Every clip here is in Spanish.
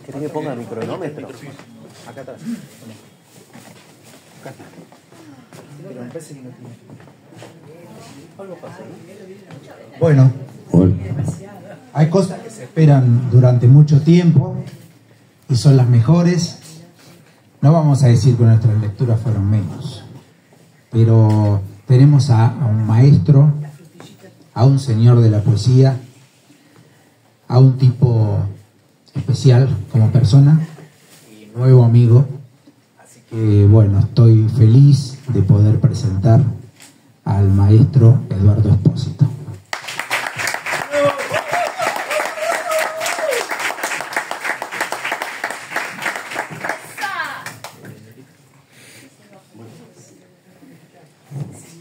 ¿Querés que ponga mi cronómetro? Acá atrás. Acá está. Pero me parece que no tiene. Algo pasa, ¿no? Bueno, hay cosas que se esperan durante mucho tiempo y son las mejores. No vamos a decir que nuestras lecturas fueron menos, pero tenemos a un maestro, a un señor de la poesía, a un tipo especial como persona y nuevo amigo. Así que bueno, estoy feliz de poder presentar al maestro Eduardo Espósito.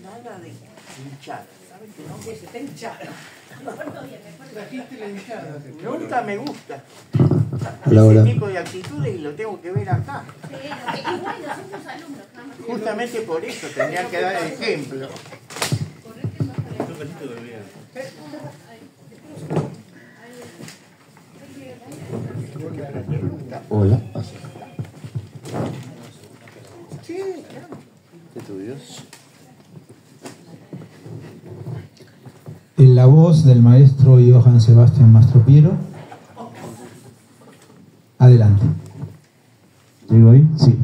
Nada de hinchada, ¿sabes que no? Que se está hinchada. Trajiste la hinchada. Nunca me gusta. Ese tipo de actitudes y lo tengo que ver acá. Igual nosotros alumnos. Justamente por eso tendría que dar el ejemplo. Hola. Sí, claro. Estudios. En la voz del maestro Johann Sebastian Mastropiero. Adelante. ¿Digo ahí? Sí.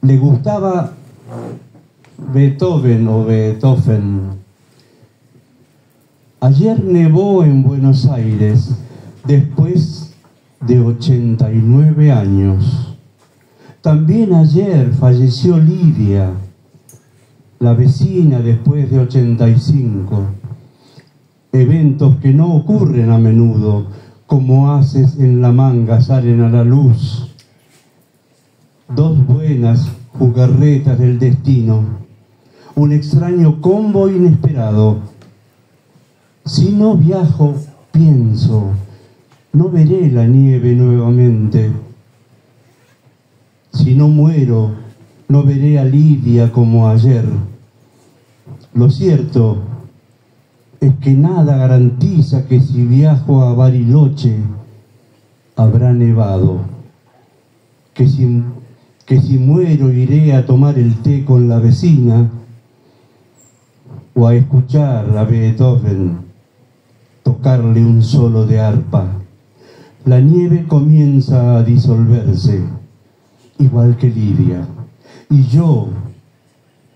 Le gustaba Beethoven o Beethoven. Ayer nevó en Buenos Aires después de 89 años. También ayer falleció Lidia, la vecina, después de 85. Eventos que no ocurren a menudo, como haces en la manga salen a la luz. Dos buenas jugarretas del destino, un extraño combo inesperado. Si no viajo, pienso, no veré la nieve nuevamente. Si no muero, no veré a Lidia como ayer. Lo cierto es que nada garantiza que si viajo a Bariloche habrá nevado, que si muero iré a tomar el té con la vecina o a escuchar a Beethoven tocarle un solo de arpa. La nieve comienza a disolverse, igual que Lidia, y yo,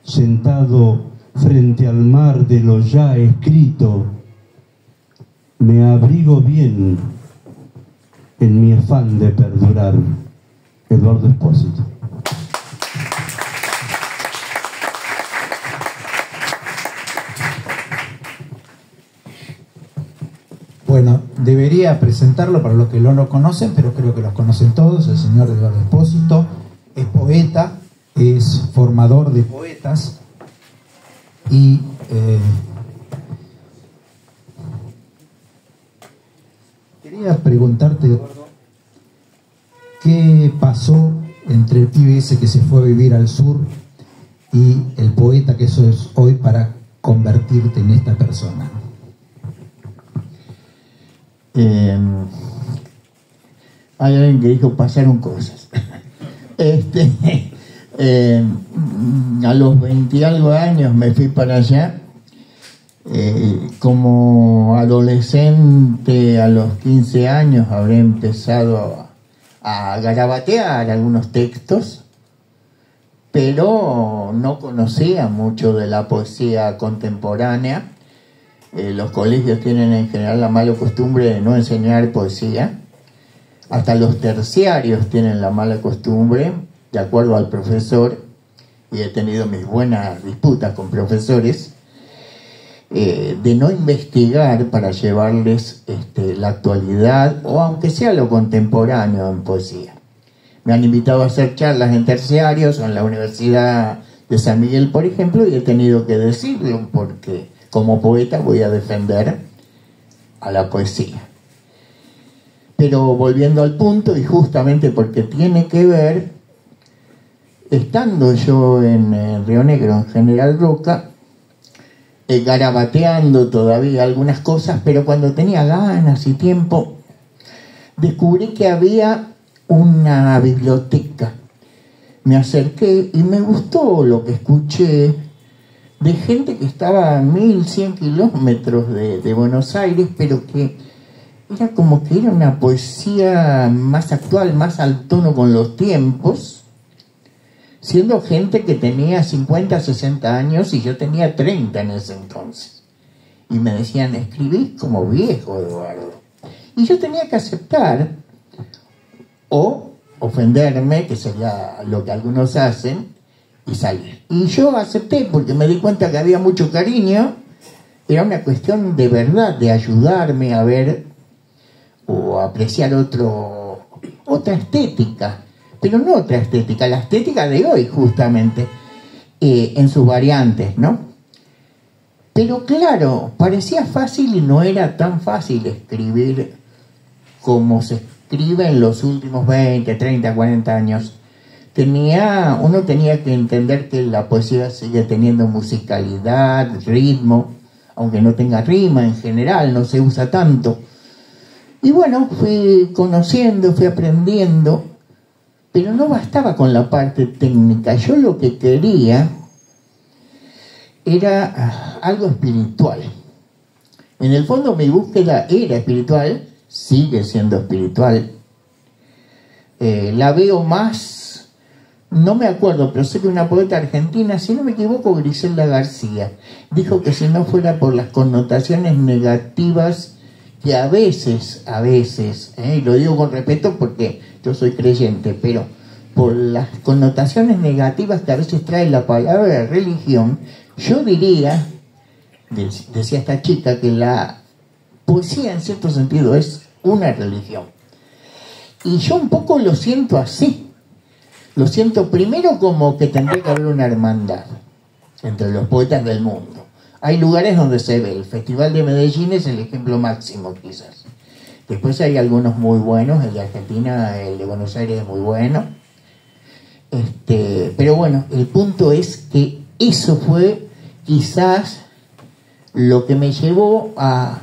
sentado frente al mar de lo ya escrito, me abrigo bien en mi afán de perdurar. Eduardo Espósito. Bueno, debería presentarlo para los que no lo conocen, pero creo que los conocen todos. El señor Eduardo Espósito es poeta, es formador de poetas y quería preguntarte, Eduardo, ¿qué pasó entre el pibe ese que se fue a vivir al sur y el poeta que sos hoy para convertirte en esta persona? Hay alguien que dijo pasaron cosas. A los 20 y algo años me fui para allá. Como adolescente, a los 15 años habré empezado a garabatear algunos textos, pero no conocía mucho de la poesía contemporánea. Los colegios tienen en general la mala costumbre de no enseñar poesía. Hasta los terciarios tienen la mala costumbre, de acuerdo al profesor, y he tenido mis buenas disputas con profesores, de no investigar para llevarles la actualidad, o aunque sea lo contemporáneo en poesía. Me han invitado a hacer charlas en terciarios o en la Universidad de San Miguel, por ejemplo, y he tenido que decirlo porque como poeta voy a defender a la poesía. Pero volviendo al punto, y justamente porque tiene que ver, estando yo en Río Negro, en General Roca, garabateando todavía algunas cosas, pero cuando tenía ganas y tiempo, descubrí que había una biblioteca. Me acerqué y me gustó lo que escuché de gente que estaba a 1100 kilómetros de Buenos Aires, pero que era como que era una poesía más actual, más al tono con los tiempos, siendo gente que tenía 50, 60 años y yo tenía 30 en ese entonces. Y me decían, escribís como viejo, Eduardo. Y yo tenía que aceptar o ofenderme, que sería lo que algunos hacen, y salir. Y yo acepté porque me di cuenta que había mucho cariño. Era una cuestión de verdad, de ayudarme a ver o a apreciar otra estética, pero no otra estética, la estética de hoy justamente, en sus variantes, ¿no? Pero claro, parecía fácil y no era tan fácil escribir como se escribe en los últimos 20, 30, 40 años. Uno tenía que entender que la poesía sigue teniendo musicalidad, ritmo, aunque no tenga rima en general, no se usa tanto. Y bueno, fui conociendo, fui aprendiendo, pero no bastaba con la parte técnica. Yo lo que quería era algo espiritual. En el fondo mi búsqueda era espiritual, sigue siendo espiritual. La veo más, no me acuerdo, pero sé que una poeta argentina, si no me equivoco, Griselda García, dijo que si no fuera por las connotaciones negativas que a veces, y lo digo con respeto porque yo soy creyente, pero por las connotaciones negativas que a veces trae la palabra religión, yo diría, decía esta chica, que la poesía en cierto sentido es una religión. Y yo un poco lo siento así. Lo siento primero como que tendría que haber una hermandad entre los poetas del mundo. Hay lugares donde se ve, el Festival de Medellín es el ejemplo máximo quizás. Después hay algunos muy buenos, el de Argentina, el de Buenos Aires es muy bueno. Pero bueno, el punto es que eso fue quizás lo que me llevó a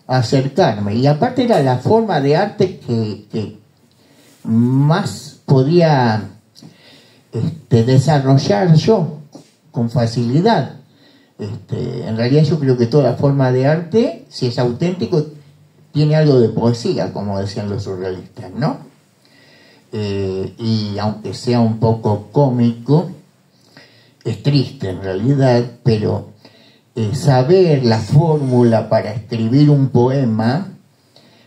acercarme. Y aparte era la forma de arte que más podía desarrollar yo con facilidad. En realidad yo creo que toda forma de arte, si es auténtico, tiene algo de poesía, como decían los surrealistas, ¿no? Y aunque sea un poco cómico, es triste en realidad, pero saber la fórmula para escribir un poema,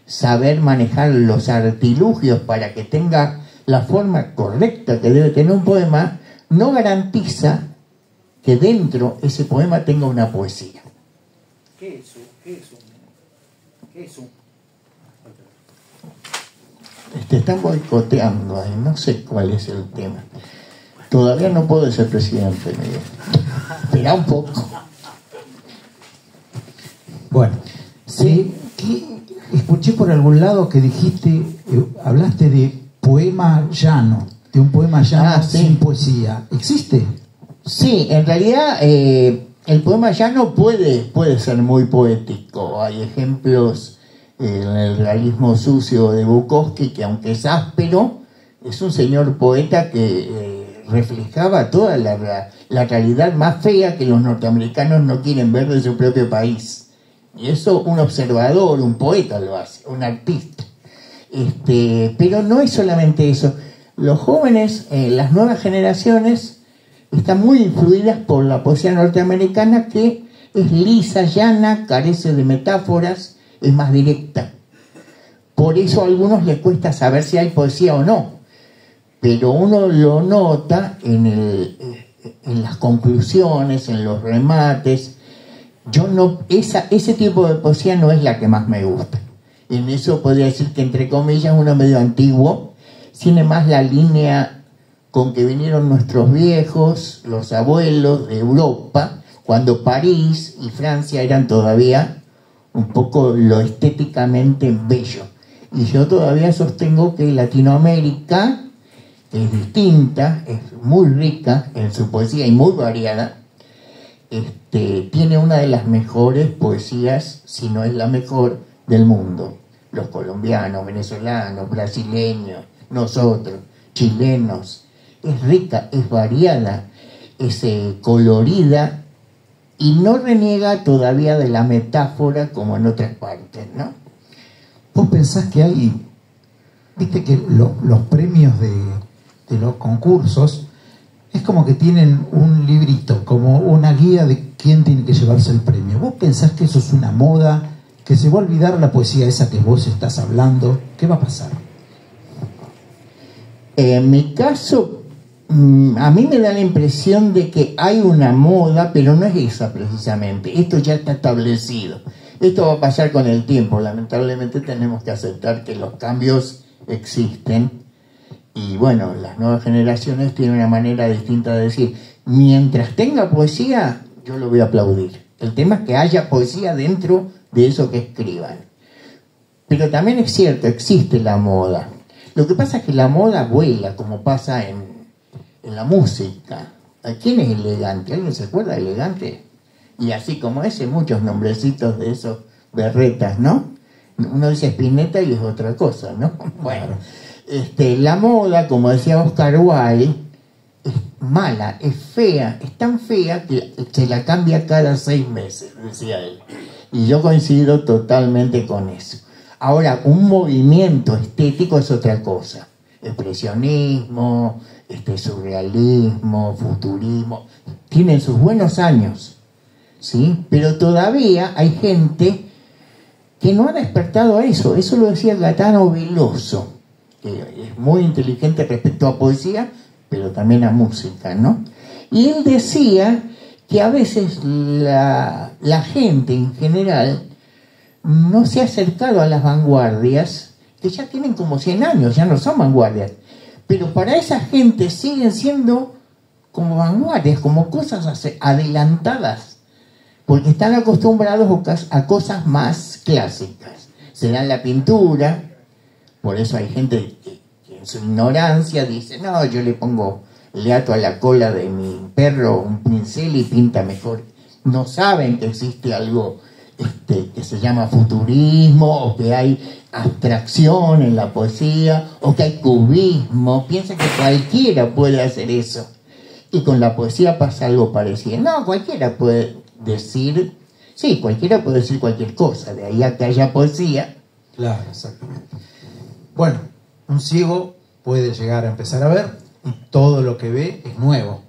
saber manejar los artilugios para que tenga la forma correcta que debe tener un poema, no garantiza que dentro ese poema tenga una poesía. ¿Qué es un? Te están boicoteando ahí, no sé cuál es el tema. Todavía no puedo ser presidente, Miguel. Espera un poco. Bueno, sí, escuché por algún lado que dijiste, hablaste de poema llano, de un poema llano sin poesía. ¿Existe? Sí, en realidad el poema llano puede ser muy poético. Hay ejemplos en el realismo sucio de Bukowski, que aunque es áspero, es un señor poeta que reflejaba toda la realidad más fea que los norteamericanos no quieren ver de su propio país. Y eso un observador, un poeta lo hace, un artista. Pero no es solamente eso. Los jóvenes, las nuevas generaciones, están muy influidas por la poesía norteamericana, que es lisa, llana, carece de metáforas, es más directa. Por eso a algunos les cuesta saber si hay poesía o no, pero uno lo nota en las conclusiones, en los remates. Ese tipo de poesía no es la que más me gusta. En eso podría decir que, entre comillas, uno medio antiguo, tiene más la línea con que vinieron nuestros viejos, los abuelos de Europa, cuando París y Francia eran todavía un poco lo estéticamente bello. Y yo todavía sostengo que Latinoamérica es distinta, es muy rica en su poesía y muy variada. Tiene una de las mejores poesías, si no es la mejor, del mundo. Los colombianos, venezolanos, brasileños, nosotros, chilenos. Es rica, es variada, es colorida y no reniega todavía de la metáfora como en otras partes, ¿no? ¿Vos pensás que hay, viste que los premios de los concursos es como que tienen un librito, como una guía de quién tiene que llevarse el premio? ¿Vos pensás que eso es una moda, que se va a olvidar la poesía esa que vos estás hablando? ¿Qué va a pasar? En mi caso, a mí me da la impresión de que hay una moda, pero no es esa precisamente. Esto ya está establecido. Esto va a pasar con el tiempo. Lamentablemente tenemos que aceptar que los cambios existen. Y bueno, las nuevas generaciones tienen una manera distinta de decir, mientras tenga poesía, yo lo voy a aplaudir. El tema es que haya poesía dentro de eso que escriban. Pero también es cierto, existe la moda. Lo que pasa es que la moda vuela, como pasa en la música. ¿Quién es Elegante? ¿Alguien se acuerda de Elegante? Y así como ese, muchos nombrecitos de esos berretas, ¿no? Uno dice Spinetta y es otra cosa, ¿no? Bueno, la moda, como decía Oscar Wilde, es mala, es fea, es tan fea que se la cambia cada 6 meses, decía él. Y yo coincido totalmente con eso. Ahora, un movimiento estético es otra cosa. Expresionismo, surrealismo, futurismo, tienen sus buenos años, ¿sí? Pero todavía hay gente que no ha despertado a eso. Eso lo decía Gaetano Veloso, que es muy inteligente respecto a poesía, pero también a música, ¿no? Y él decía que a veces la gente en general no se ha acercado a las vanguardias, que ya tienen como 100 años, ya no son vanguardias, pero para esa gente siguen siendo como vanguardias, como cosas adelantadas, porque están acostumbrados a cosas más clásicas. Se dan la pintura, por eso hay gente que en su ignorancia dice, no, yo le ato a la cola de mi perro un pincel y pinta mejor. No saben que existe algo que se llama futurismo, o que hay abstracción en la poesía, o que hay cubismo. Piensa que cualquiera puede hacer eso. Y con la poesía pasa algo parecido. No, cualquiera puede decir, sí, cualquiera puede decir cualquier cosa, de ahí a que haya poesía. Claro, exactamente. Bueno, un ciego puede llegar a empezar a ver y todo lo que ve es nuevo.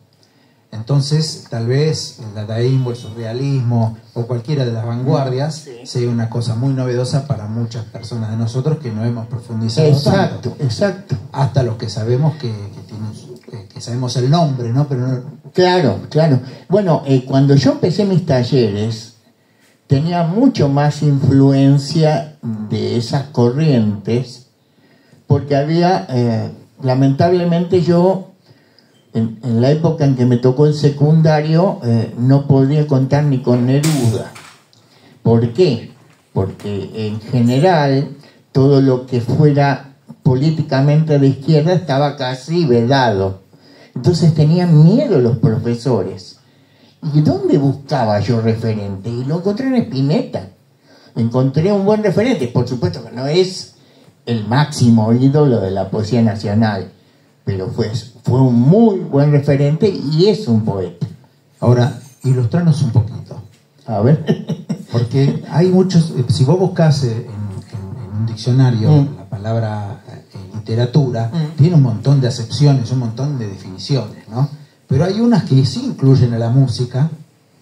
Entonces, tal vez el dadaísmo, el surrealismo o cualquiera de las vanguardias sea una cosa muy novedosa para muchas personas de nosotros que no hemos profundizado tanto. Exacto. Hasta los que sabemos que sabemos el nombre, ¿no? Pero no... Claro. Bueno, cuando yo empecé mis talleres, tenía mucho más influencia de esas corrientes, porque había, lamentablemente yo... En la época en que me tocó el secundario, no podía contar ni con Neruda. ¿Por qué? Porque en general todo lo que fuera políticamente de izquierda estaba casi vedado. Entonces tenían miedo los profesores. ¿Y dónde buscaba yo referente? Y lo encontré en Spinetta. Encontré un buen referente. Por supuesto que no es el máximo ídolo de la poesía nacional, pero fue un muy buen referente y es un poeta. Ahora, ilustranos un poquito. A ver. Porque hay muchos, si vos buscas en un diccionario la palabra literatura, tiene un montón de acepciones, un montón de definiciones, ¿no? Pero hay unas que sí incluyen a la música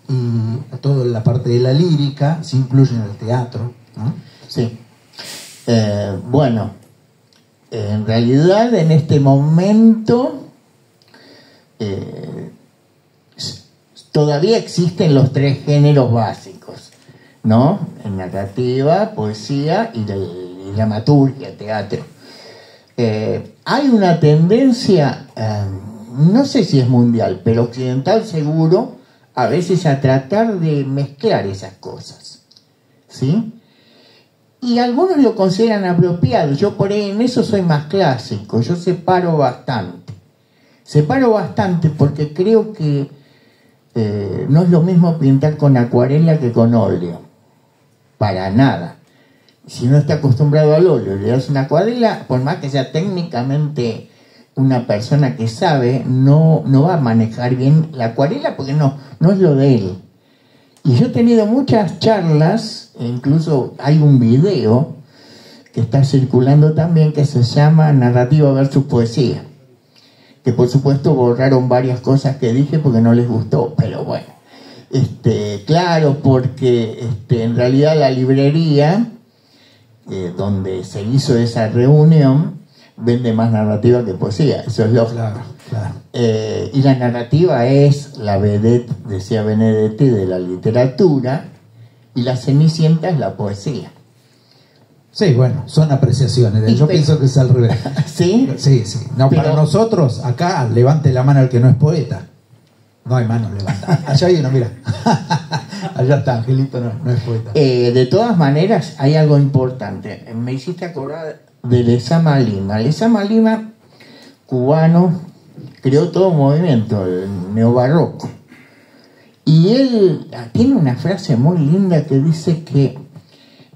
y a toda la parte de la lírica, sí incluyen al teatro, ¿no? Sí. Bueno, en realidad en este momento todavía existen los 3 géneros básicos, ¿no? En narrativa, poesía y dramaturgia, teatro. Hay una tendencia, no sé si es mundial, pero occidental seguro, a veces a tratar de mezclar esas cosas, ¿sí? Y algunos lo consideran apropiado. Yo por ahí en eso soy más clásico, yo separo bastante. Separo bastante porque creo que no es lo mismo pintar con acuarela que con óleo. Para nada. Si no está acostumbrado al óleo y le das una acuarela, por más que sea técnicamente una persona que sabe, no va a manejar bien la acuarela porque no es lo de él. Y yo he tenido muchas charlas, e incluso hay un video que está circulando también que se llama Narrativa versus Poesía, que por supuesto borraron varias cosas que dije porque no les gustó, pero bueno, claro, porque en realidad la librería donde se hizo esa reunión vende más narrativa que poesía, eso es lógico. Claro, claro. Y la narrativa es la vedette, decía Benedetti, de la literatura, y la Cenicienta es la poesía. Sí, bueno, son apreciaciones. Yo pienso que es al revés. ¿Sí? Sí, sí. No, pero para nosotros, acá, levante la mano el que no es poeta. No hay mano levantada. Allá hay uno, mira. Allá está, Angelito no es poeta. De todas maneras, hay algo importante. Me hiciste acordar de Lezama Lima. Lezama Lima, cubano, creó todo un movimiento, el neobarroco. Y él tiene una frase muy linda que dice que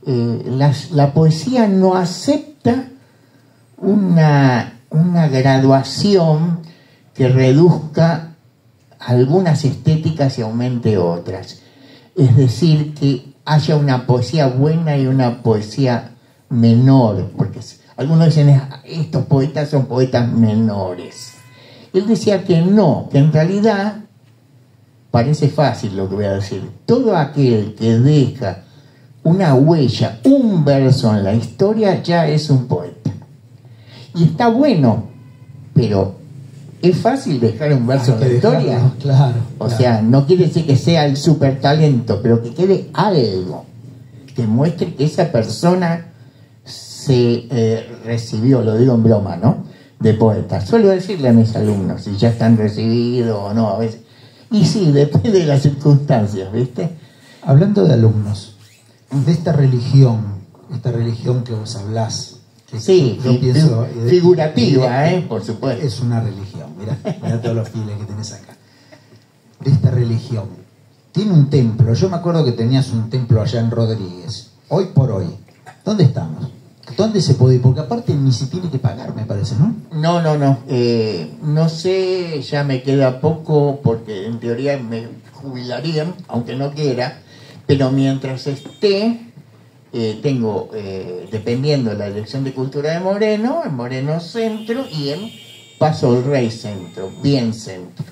la poesía no acepta una graduación que reduzca algunas estéticas y aumente otras. Es decir, que haya una poesía buena y una poesía menor, porque algunos dicen estos poetas son poetas menores. Él decía que no, que en realidad parece fácil lo que voy a decir. Todo aquel que deja una huella, un verso en la historia, ya es un poeta. Y está bueno, pero ¿es fácil dejar un verso en la historia? Claro. O sea, no quiere decir que sea el super talento, pero que quede algo que muestre que esa persona se recibió, lo digo en broma, ¿no?, de poeta. Suelo decirle a mis alumnos si ya están recibidos o no a veces. Y sí, depende de las circunstancias, ¿viste? Hablando de alumnos, de esta religión que vos hablás, que sí, yo pienso, figurativa, por supuesto. Es una religión, mirá todos los fieles que tenés acá. De esta religión, tiene un templo. Yo me acuerdo que tenías un templo allá en Rodríguez. Hoy por hoy, ¿dónde estamos? ¿Dónde se puede ir? Porque aparte ni se tiene que pagar, me parece, ¿no? No. No sé, ya me queda poco porque en teoría me jubilarían, aunque no quiera, pero mientras esté, tengo, dependiendo de la Dirección de Cultura de Moreno, en Moreno Centro y en Paso del Rey Centro, bien centro.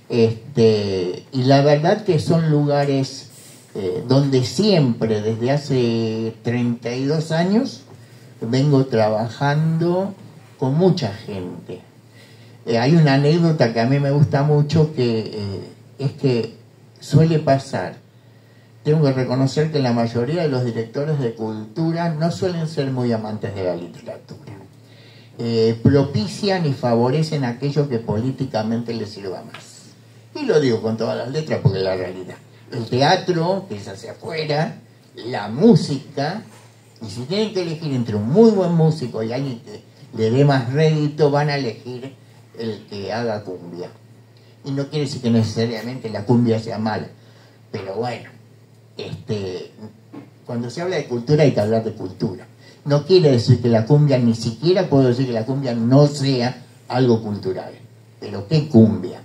Y la verdad que son lugares donde siempre, desde hace 32 años, vengo trabajando con mucha gente. Hay una anécdota que a mí me gusta mucho, que es que suele pasar. Tengo que reconocer que la mayoría de los directores de cultura no suelen ser muy amantes de la literatura. Propician y favorecen aquello que políticamente les sirva más. Y lo digo con todas las letras porque es la realidad. El teatro, que es hacia afuera, la música, y si tienen que elegir entre un muy buen músico y alguien que le dé más rédito, van a elegir el que haga cumbia. Y no quiere decir que necesariamente la cumbia sea mala, pero bueno, cuando se habla de cultura hay que hablar de cultura. No quiere decir que la cumbia, ni siquiera puedo decir que la cumbia no sea algo cultural. Pero ¿qué cumbia?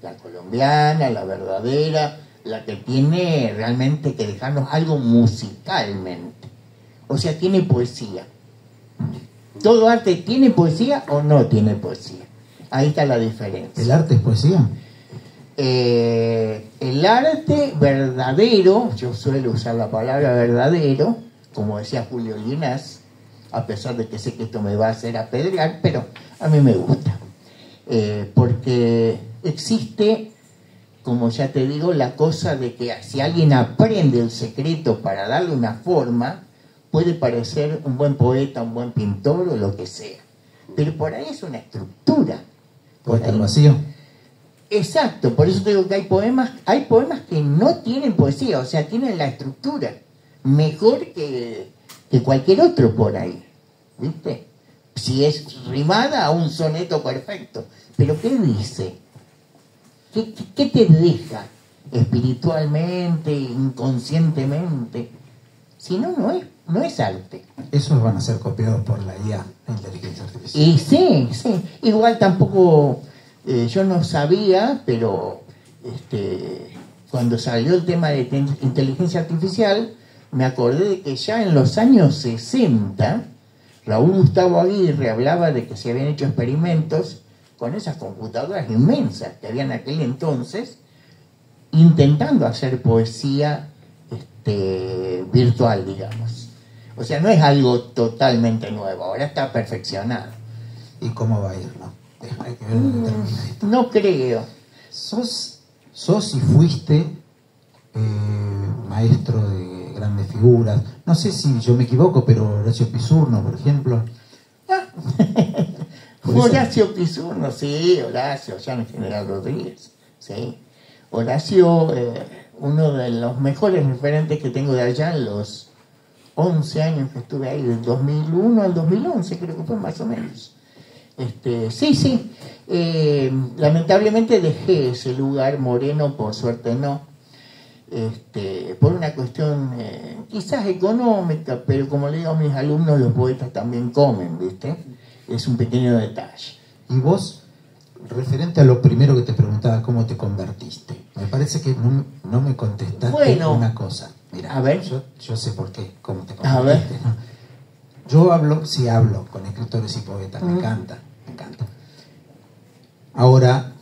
La colombiana, la verdadera, la que tiene realmente que dejarnos algo musicalmente. O sea, tiene poesía. ¿Todo arte tiene poesía o no tiene poesía? Ahí está la diferencia. ¿El arte es poesía? El arte verdadero, yo suelo usar la palabra verdadero, como decía Julio Llinás, a pesar de que sé que esto me va a hacer apedrear, pero a mí me gusta. Porque existe, como ya te digo, la cosa de que si alguien aprende el secreto para darle una forma, puede parecer un buen poeta, un buen pintor o lo que sea. Pero por ahí es una estructura. Puede estar vacío. Exacto, por eso te digo que hay poemas que no tienen poesía, o sea, tienen la estructura mejor que cualquier otro por ahí, ¿viste? si es rimada, a un soneto perfecto. Pero ¿qué dice? ¿Qué te deja espiritualmente, inconscientemente? Si no, no es arte. Esos van a ser copiados por la IA, la inteligencia artificial. Y sí. Igual tampoco, yo no sabía, pero cuando salió el tema de inteligencia artificial, me acordé de que ya en los años 60, Raúl Gustavo Aguirre hablaba de que se habían hecho experimentos con esas computadoras inmensas que había en aquel entonces, intentando hacer poesía virtual, digamos. O sea, no es algo totalmente nuevo, ahora está perfeccionado. ¿Y cómo va a ir, no? Hay que ver dónde termina esto. No creo. Sos y fuiste maestro de grandes figuras. No sé si yo me equivoco, pero Horacio Pizurno, por ejemplo. Horacio Pizurno, sí, Horacio, ya en General Rodríguez, sí. Horacio, uno de los mejores referentes que tengo de allá en los 11 años que estuve ahí, del 2001 al 2011, creo que fue más o menos. Sí. Lamentablemente dejé ese lugar, Moreno, por suerte no. Por una cuestión quizás económica, pero como le digo a mis alumnos, los poetas también comen, ¿viste? Es un pequeño detalle. Y vos, referente a lo primero que te preguntaba, ¿cómo te convertiste? Me parece que no me contestaste una cosa. Mira, a ver. Yo sé por qué, cómo te convertiste. A ver. ¿No? Yo hablo con escritores y poetas, me encanta. Ahora,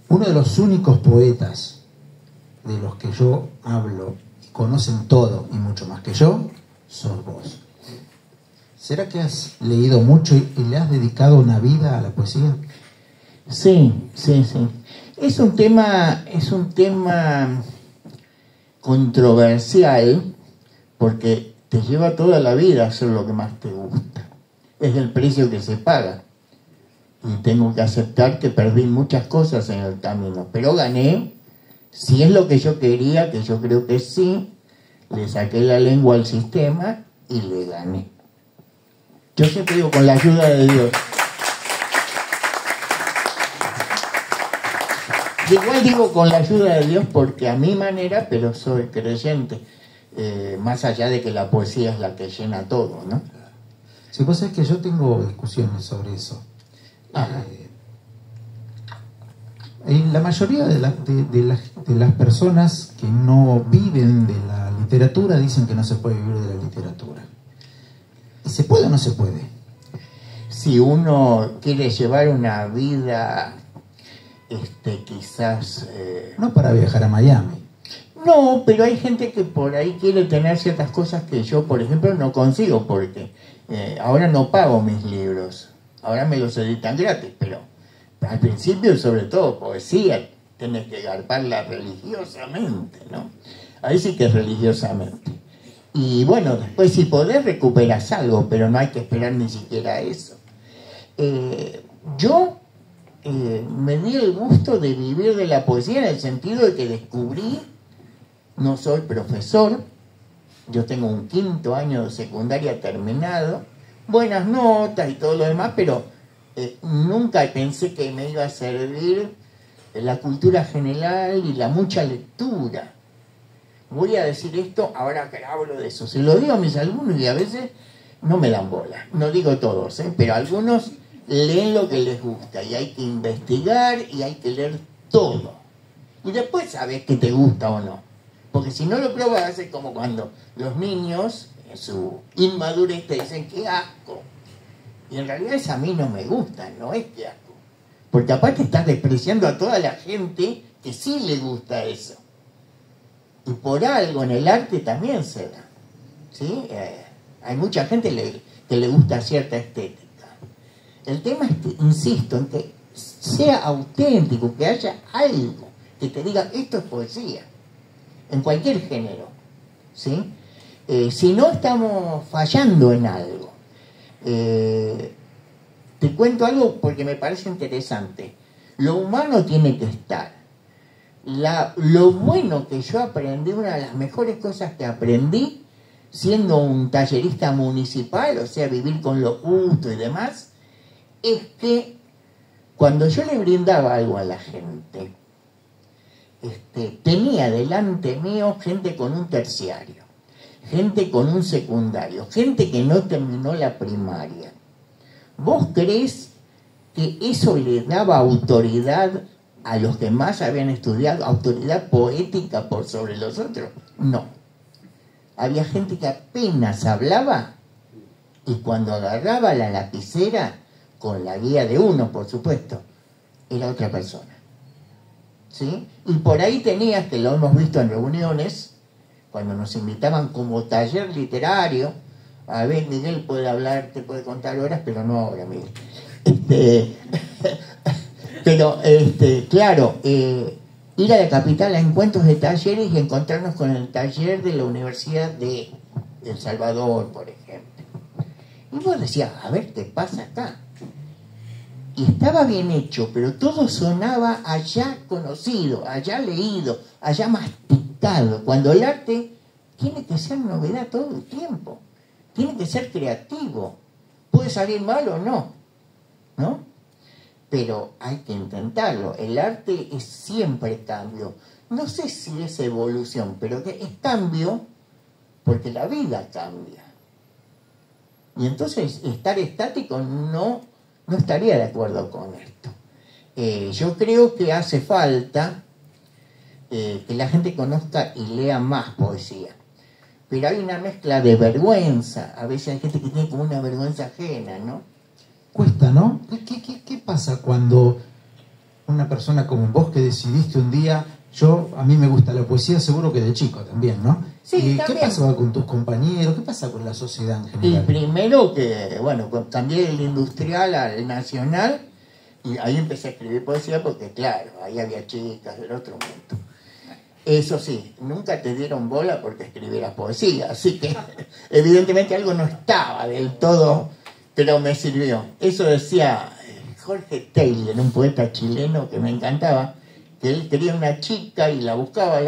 uno de los únicos poetas de los que yo hablo y conocen todo y mucho más que yo, sos vos. ¿Será que has leído mucho y le has dedicado una vida a la poesía? Sí. Es un tema controversial porque te lleva toda la vida a hacer lo que más te gusta. Es el precio que se paga. Y tengo que aceptar que perdí muchas cosas en el camino, pero gané. Si es lo que yo quería, que yo creo que sí, le saqué la lengua al sistema y le gané. Yo siempre digo, con la ayuda de Dios. Igual digo con la ayuda de Dios porque a mi manera, pero soy creyente, más allá de que la poesía es la que llena todo, ¿no? Sí, vos sabés que yo tengo discusiones sobre eso. La mayoría de las personas que no viven de la literatura dicen que no se puede vivir de la literatura. ¿Y se puede o no se puede? Si uno quiere llevar una vida, quizás... No para viajar a Miami. No, pero hay gente que por ahí quiere tener ciertas cosas que yo, por ejemplo, no consigo, porque ahora no pago mis libros. Ahora me los editan gratis, pero al principio, sobre todo, poesía, tenés que garparla religiosamente, ¿no? Ahí sí que es religiosamente. Y bueno, después si podés recuperás algo, pero no hay que esperar ni siquiera eso. Yo me di el gusto de vivir de la poesía en el sentido de que descubrí, no soy profesor, yo tengo un 5º año de secundaria terminado, buenas notas y todo lo demás, pero nunca pensé que me iba a servir la cultura general y la mucha lectura. Voy a decir esto ahora que hablo de eso. Se lo digo a mis alumnos y a veces no me dan bola. No digo todos, pero algunos leen lo que les gusta y hay que investigar y hay que leer todo. Y después sabes que te gusta o no. Porque si no lo pruebas es como cuando los niños en su inmadurez te dicen qué asco. Y en realidad a mí no me gusta, no es que asco. Porque aparte estás despreciando a toda la gente que sí le gusta eso. Y por algo en el arte también se da. ¿Sí? Hay mucha gente que le gusta cierta estética. El tema es que, insisto, en que sea auténtico, que haya algo que te diga esto es poesía. En cualquier género. ¿Sí? Si no estamos fallando en algo. Te cuento algo porque me parece interesante. Lo humano tiene que estar. Lo bueno que yo aprendí, una de las mejores cosas que aprendí, siendo un tallerista municipal, o sea, vivir con lo justo y demás, es que cuando yo le brindaba algo a la gente, tenía delante mío gente con un terciario, gente con un secundario, gente que no terminó la primaria. ¿Vos creés que eso le daba autoridad a los que más habían estudiado, autoridad poética por sobre los otros? No. Había gente que apenas hablaba y cuando agarraba la lapicera, con la guía de uno, por supuesto, era otra persona. ¿Sí? Y por ahí tenías, que lo hemos visto en reuniones, cuando nos invitaban como taller literario. A ver, Miguel puede hablar, te puede contar horas, pero no ahora, Miguel. Pero, claro, ir a la capital a encuentros de talleres y encontrarnos con el taller de la Universidad de El Salvador, por ejemplo. Y vos decías, a ver, ¿qué pasa acá? Y estaba bien hecho, pero todo sonaba allá conocido, allá leído, allá masticado, cuando el arte tiene que ser novedad todo el tiempo, tiene que ser creativo, puede salir mal o no, ¿no? Pero hay que intentarlo. El arte es siempre cambio. No sé si es evolución, pero es cambio porque la vida cambia. Y entonces estar estático no estaría de acuerdo con esto. Yo creo que hace falta que la gente conozca y lea más poesía. Pero hay una mezcla de vergüenza. A veces hay gente que tiene como una vergüenza ajena, ¿no? Cuesta, ¿no? ¿Qué pasa cuando una persona como vos que decidiste un día, a mí me gusta la poesía, seguro que de chico también, ¿no? Sí, ¿Y también. qué pasa con tus compañeros? ¿Qué pasa con la sociedad en Y general? primero que, bueno, cambié del industrial al nacional y ahí empecé a escribir poesía porque, claro, ahí había chicas del otro mundo. Eso sí, nunca te dieron bola porque escribieras poesía, así que evidentemente algo no estaba del todo, pero me sirvió. Eso decía Jorge Taylor, un poeta chileno que me encantaba, que él quería una chica y la buscaba,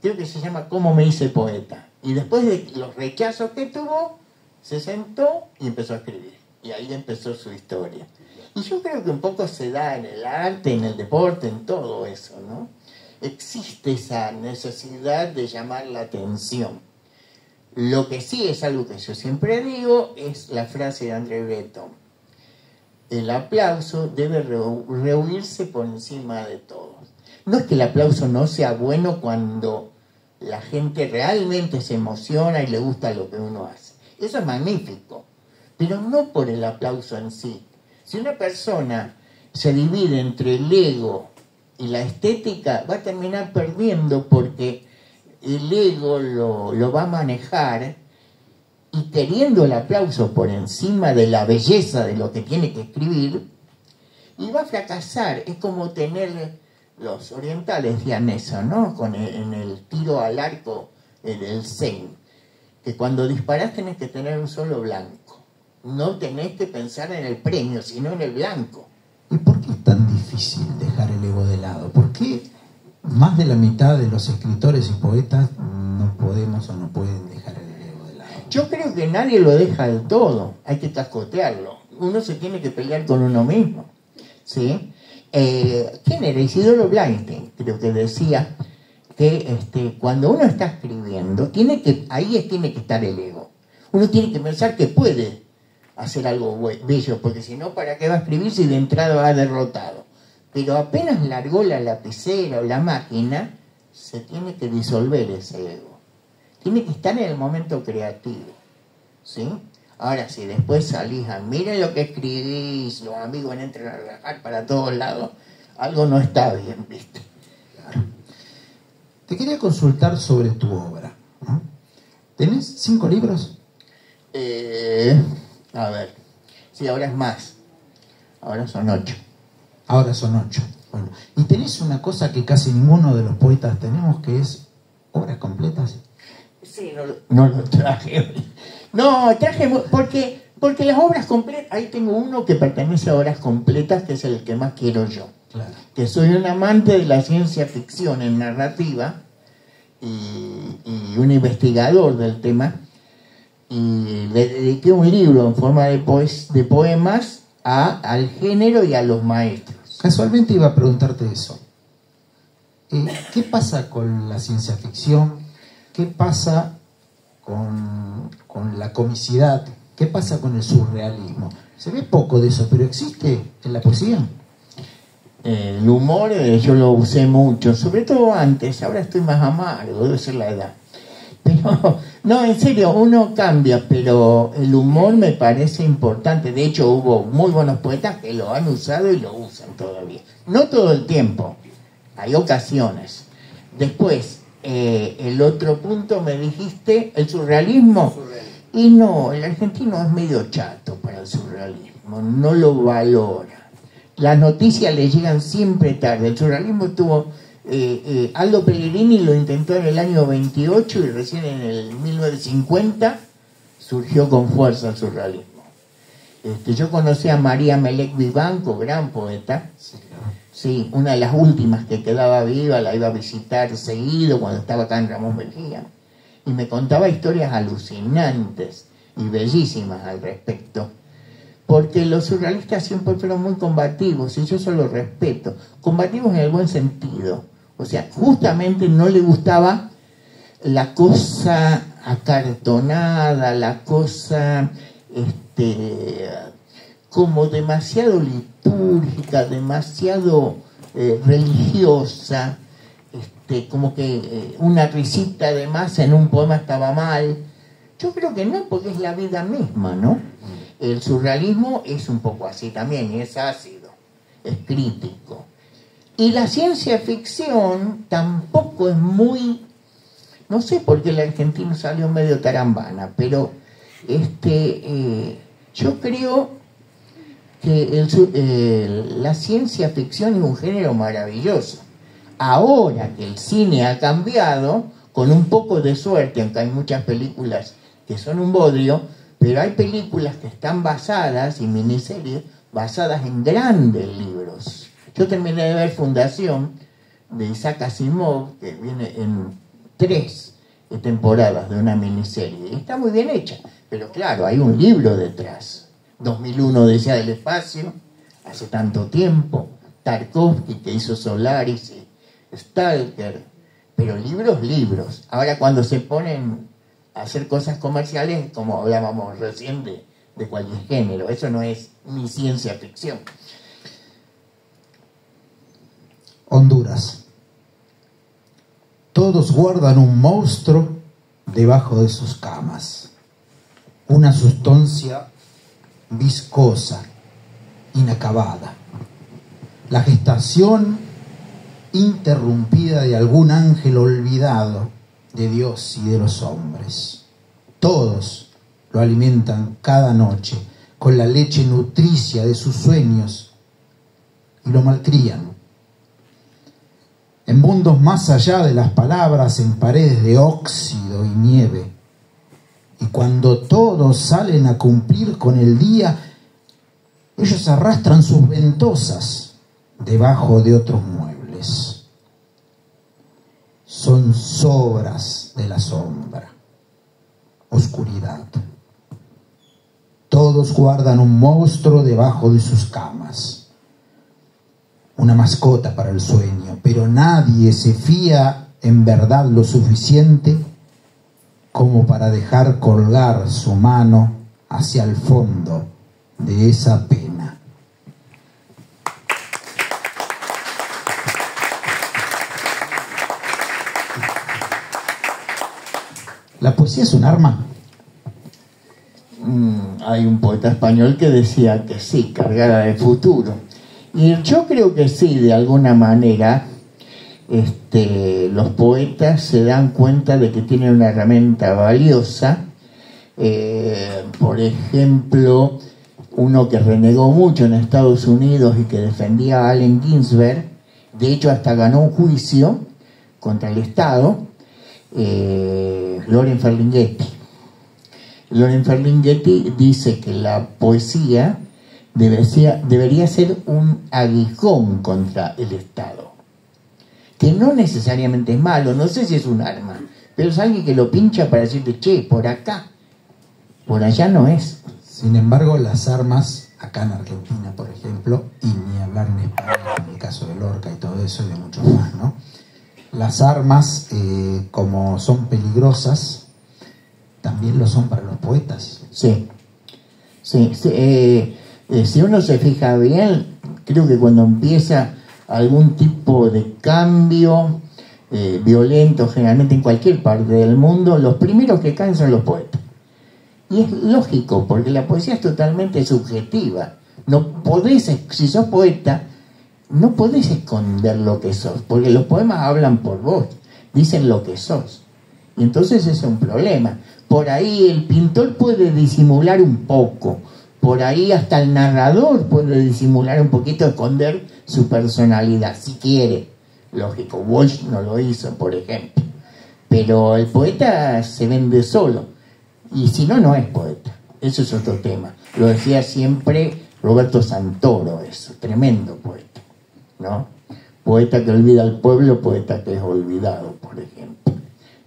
creo que se llama ¿Cómo me hice poeta? Y después de los rechazos que tuvo, se sentó y empezó a escribir. Y ahí empezó su historia. Y yo creo que un poco se da en el arte, en el deporte, en todo eso, ¿no? Existe esa necesidad de llamar la atención. Lo que sí es algo que yo siempre digo es la frase de André Breton: el aplauso debe rehuirse por encima de todo. No es que el aplauso no sea bueno cuando la gente realmente se emociona y le gusta lo que uno hace. Eso es magnífico, pero no por el aplauso en sí. Si una persona se divide entre el ego y la estética, va a terminar perdiendo porque el ego lo va a manejar y queriendo el aplauso por encima de la belleza de lo que tiene que escribir, y va a fracasar. Es como tener, los orientales decían eso, ¿no? En el tiro al arco del Zen, que cuando disparás tenés que tener un solo blanco. No tenés que pensar en el premio, sino en el blanco. ¿Y por qué es tan difícil dejar el ego de lado? ¿Por qué más de la mitad de los escritores y poetas no podemos o no pueden dejar el ego de lado? Yo creo que nadie lo deja del todo, hay que cascotearlo. Uno se tiene que pelear con uno mismo, ¿sí? ¿Quién era? Isidoro Blainstein, creo que decía que cuando uno está escribiendo, ahí tiene que estar el ego. Uno tiene que pensar que puede hacer algo bello, porque si no, ¿para qué va a escribir si de entrada va derrotado? Pero apenas largó la lapicera o la máquina, se tiene que disolver ese ego. Tiene que estar en el momento creativo, ¿sí? Ahora, si después salís a miren lo que escribís, los amigos entran a rajar para todos lados, algo no está bien, ¿viste? Claro. Te quería consultar sobre tu obra, ¿no? ¿Tenés 5 libros? A ver, sí, ahora es más. Ahora son 8. Ahora son 8. Bueno, y tenés una cosa que casi ninguno de los poetas tenemos, que es obras completas. Sí, no lo traje. No, traje porque las obras completas, ahí tengo uno que pertenece a obras completas, que es el que más quiero yo. Claro. Que soy un amante de la ciencia ficción en narrativa y y un investigador del tema, y le dediqué un libro en forma de poemas al género y a los maestros. Casualmente iba a preguntarte eso. ¿Qué pasa con la ciencia ficción? ¿Qué pasa con la comicidad? ¿Qué pasa con el surrealismo? Se ve poco de eso, pero ¿existe en la poesía? El humor yo lo usé mucho, sobre todo antes, ahora estoy más amargo, debe ser la edad. Pero, no, en serio, uno cambia, pero el humor me parece importante. De hecho, hubo muy buenos poetas que lo han usado y lo usan todavía. No todo el tiempo, hay ocasiones. Después, el otro punto me dijiste, el surrealismo. Y no, el argentino es medio chato para el surrealismo, no lo valora. Las noticias le llegan siempre tarde. El surrealismo estuvo... Aldo Pellegrini lo intentó en el año 28 y recién en el 1950 surgió con fuerza el surrealismo. Yo conocí a María Melec Vivanco, gran poeta. Sí, una de las últimas que quedaba viva, la iba a visitar seguido cuando estaba acá en Ramón Mejía. Y me contaba historias alucinantes y bellísimas al respecto. Porque los surrealistas siempre fueron muy combativos, y yo eso lo respeto. Combativos en el buen sentido. O sea, justamente no le gustaba la cosa acartonada, la cosa como demasiado litúrgica, demasiado religiosa, como que una risita de más en un poema estaba mal. Yo creo que no, porque es la vida misma, ¿no? El surrealismo es un poco así también, y es ácido, es crítico. Y la ciencia ficción tampoco es muy... No sé por qué el argentino salió medio tarambana, pero yo creo que la ciencia ficción es un género maravilloso. Ahora que el cine ha cambiado, con un poco de suerte, aunque hay muchas películas que son un bodrio, pero hay películas que están basadas, y miniseries, basadas en grandes libros. Yo terminé de ver Fundación, de Isaac Asimov, que viene en 3 temporadas de una miniserie. Y está muy bien hecha, pero claro, hay un libro detrás. 2001 Odisea del Espacio, hace tanto tiempo. Tarkovsky, que hizo Solaris y Stalker. Pero libros. Ahora cuando se ponen a hacer cosas comerciales, como hablábamos recién de cualquier género, eso no es ni ciencia ficción. Honduras. Todos guardan un monstruo debajo de sus camas, una sustancia viscosa, inacabada, la gestación interrumpida de algún ángel olvidado de Dios y de los hombres. Todos lo alimentan cada noche con la leche nutricia de sus sueños y lo malcrían. En mundos más allá de las palabras, en paredes de óxido y nieve. Y cuando todos salen a cumplir con el día, ellos arrastran sus ventosas debajo de otros muebles. Son sobras de la sombra, oscuridad. Todos guardan un monstruo debajo de sus camas, una mascota para el sueño, pero nadie se fía en verdad lo suficiente como para dejar colgar su mano hacia el fondo de esa pena. ¿La poesía es un arma? Hay un poeta español que decía que sí, cargada de futuro. Y yo creo que sí, de alguna manera, los poetas se dan cuenta de que tienen una herramienta valiosa. Por ejemplo, uno que renegó mucho en Estados Unidos y que defendía a Allen Ginsberg, de hecho hasta ganó un juicio contra el Estado, Loren Ferlinghetti. Loren Ferlinghetti dice que la poesía debería ser un aguijón contra el Estado, que no necesariamente es malo, no sé si es un arma, pero es alguien que lo pincha para decirte, che, por acá, por allá no es. Sin embargo, las armas, acá en Argentina, por ejemplo, y ni hablar en España, en el caso de Lorca y todo eso, y de muchos más, ¿no? Las armas, como son peligrosas, también lo son para los poetas. Sí, sí, sí. Si uno se fija bien, creo que cuando empieza algún tipo de cambio violento, generalmente en cualquier parte del mundo, los primeros que caen son los poetas. Y es lógico, porque la poesía es totalmente subjetiva. No podés, si sos poeta, no podés esconder lo que sos, porque los poemas hablan por vos, dicen lo que sos. Y entonces ese es un problema. Por ahí el pintor puede disimular un poco, por ahí hasta el narrador puede disimular un poquito, esconder su personalidad, si quiere. Lógico, Walsh no lo hizo, por ejemplo. Pero el poeta se vende solo. Y si no, no es poeta. Eso es otro tema. Lo decía siempre Roberto Santoro, eso, tremendo poeta, ¿no? Poeta que olvida al pueblo, poeta que es olvidado, por ejemplo.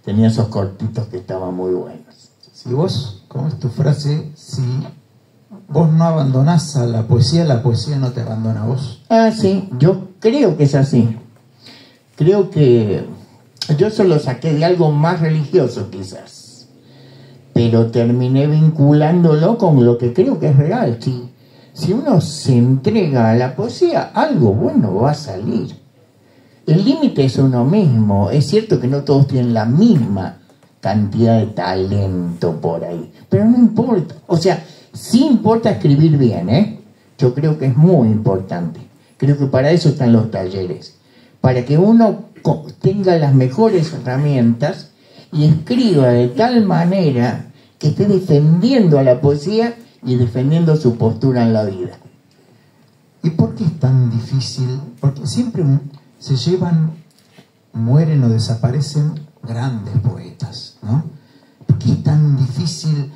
Tenía esos cortitos que estaban muy buenos. Si vos, ¿cómo es tu frase? Si vos no abandonás a la poesía no te abandona a vos. Ah, sí, yo creo que es así. Creo que yo eso lo saqué de algo más religioso quizás, pero terminé vinculándolo con lo que creo que es real. Si uno se entrega a la poesía, algo bueno va a salir. El límite es uno mismo. Es cierto que no todos tienen la misma cantidad de talento por ahí, pero no importa. O sea, sí importa escribir bien, ¿eh? Yo creo que es muy importante. Creo que para eso están los talleres, para que uno tenga las mejores herramientas y escriba de tal manera que esté defendiendo a la poesía y defendiendo su postura en la vida. ¿Y por qué es tan difícil? Porque siempre se llevan, mueren o desaparecen grandes poetas, ¿no? ¿Por qué es tan difícil